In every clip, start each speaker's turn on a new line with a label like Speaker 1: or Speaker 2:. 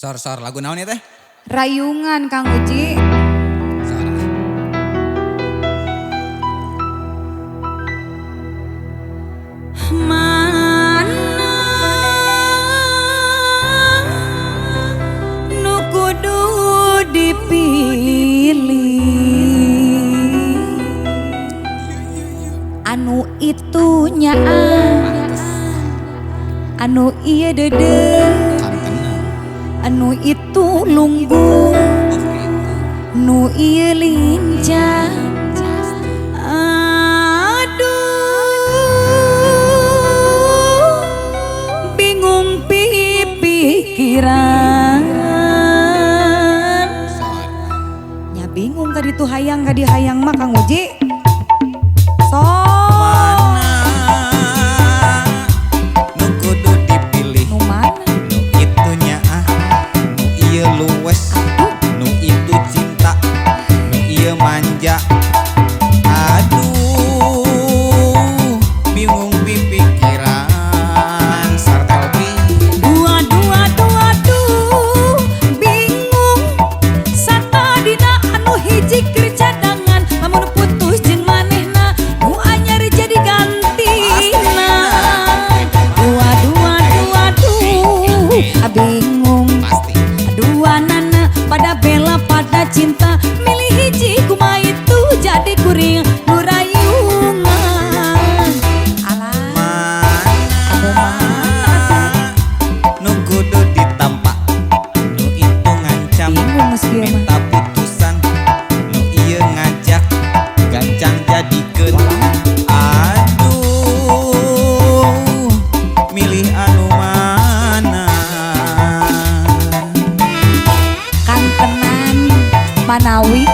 Speaker 1: Sor lagu naon ya teh?
Speaker 2: Rayungan Kang Uji.
Speaker 1: Sor.
Speaker 2: Mana nu kudu dipilih, anu itunya anu ieu deudeuh, anu itu lunggung, nu ieu lincah. Aduh, bingung pikiran. Nya bingung ka ditu hayang ka dihayang mah Kang Uji.
Speaker 1: Manja, aduh, bingung pikiran sarta
Speaker 2: dua, bingung sarta dina anu hiji keur cadangan, lamun putus jeung manehna nu anyar jadi gantina. Dua, bingung
Speaker 1: pasti.
Speaker 2: Dua nana pada bela pada cinta, milih hiji kumaha itu jadi kuring nu rayungan. Alah,
Speaker 1: nu kudu ditampa, nu itu ngancam, minta putusan, nu ieu ngajak, gancang jadikeun. Aduh, milih anu mana?
Speaker 2: Kantenan Manawi.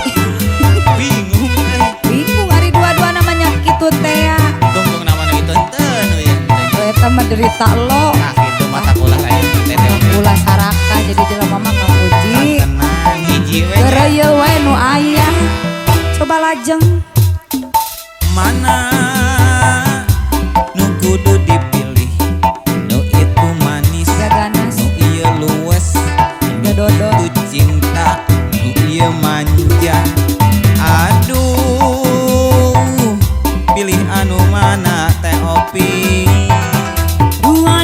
Speaker 2: Bingung hari dua-dua namanya kitu teh.
Speaker 1: Tungtung namanya itu enten ya.
Speaker 2: Eta mah derita lo.
Speaker 1: Nah, itu mata ulah lain teteh.
Speaker 2: Ulah saraka jadi jelema mah Kang Uji.
Speaker 1: Tenang hiji we.
Speaker 2: Geureuy we nu aya. Coba lajeng.
Speaker 1: Mana nu kudu dipilih, nu itu manis,
Speaker 2: Gaganas.
Speaker 1: nu ieu luwes, nu
Speaker 2: Dodo.
Speaker 1: itu cinta, nu ieu manja. Aduh, pilih anu mana teh Opi?
Speaker 2: Dua,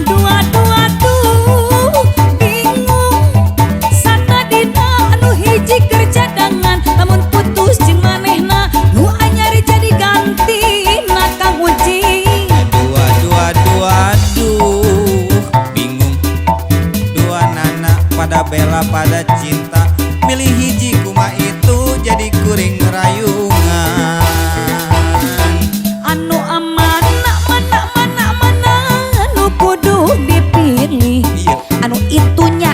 Speaker 2: bingung sarta dina anu hiji keur cadangan, lamun putus jeung manehna nu anyar jadi gantina Kang Uji.
Speaker 1: Aduh, bingung. Dua nana pada bela pada cinta, milih hiji kuma itu jadi kuring rayungan.
Speaker 2: Anu mana nu kudu dipilih,
Speaker 1: Iya.
Speaker 2: anu itunya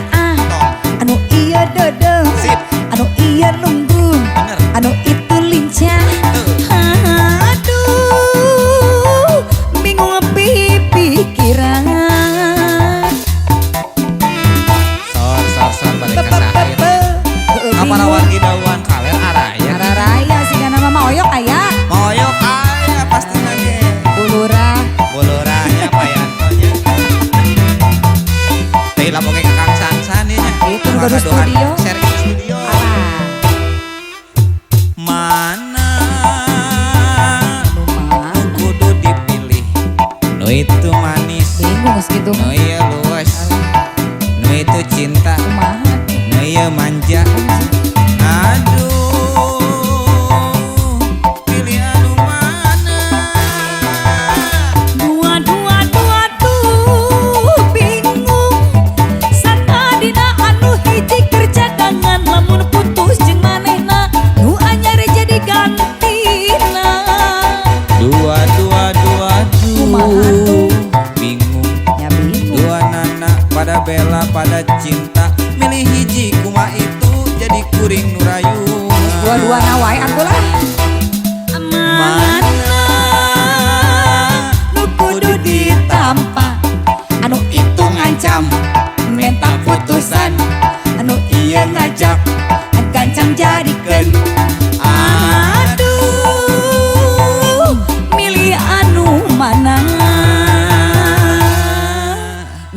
Speaker 2: anu ieu deudeuh,
Speaker 1: Sip.
Speaker 2: anu ieu lungguh,
Speaker 1: Bener.
Speaker 2: anu itu lincah.
Speaker 1: Tuh.
Speaker 2: Aduh, bingung pikiran.
Speaker 1: Sor balik ka saha. Kaparawan gidauan kaler araya.
Speaker 2: Araraya siga nama mah oyok aya.
Speaker 1: Moyok aya pasti lagi.
Speaker 2: Ulurah.
Speaker 1: Boloranya payantonya. Teh lapoke ka Kang Sansan ieu nya.
Speaker 2: Itu nu gaduh studio.
Speaker 1: Sharing studio.
Speaker 2: Alah,
Speaker 1: Mana
Speaker 2: nu mah
Speaker 1: kudu dipilih, nu itu manis,
Speaker 2: bingung geus kitu
Speaker 1: nu
Speaker 2: mah.
Speaker 1: ieu luwes, nu itu cinta,
Speaker 2: Kumaha?
Speaker 1: nu ieu manja. Aduh, pilih anu mana?
Speaker 2: Dua, bingung sarta dina anu hiji keur cadangan, lamun putus jeung manehna nu anyar jadi gantina.
Speaker 1: Dua,
Speaker 2: Kumaha tuh?
Speaker 1: bingung.
Speaker 2: Ya bingung.
Speaker 1: Dua nana pada bela pada cinta, milih hiji kuma itu jadi kuring nu rayungan.
Speaker 2: Dua-dua nawai anggulah. Mana nu kudu ditampa, anu itu ngancam, minta putusan, anu ieu ngajak, gancang jadikeun. Aduh, milih anu mana?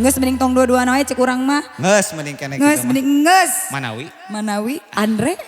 Speaker 2: Nges mending tong dua-dua wae cek urang mah.
Speaker 1: Nges mending kene
Speaker 2: Nges
Speaker 1: kitu mah.
Speaker 2: mending nges.
Speaker 1: Manawi.
Speaker 2: Manawi Andre.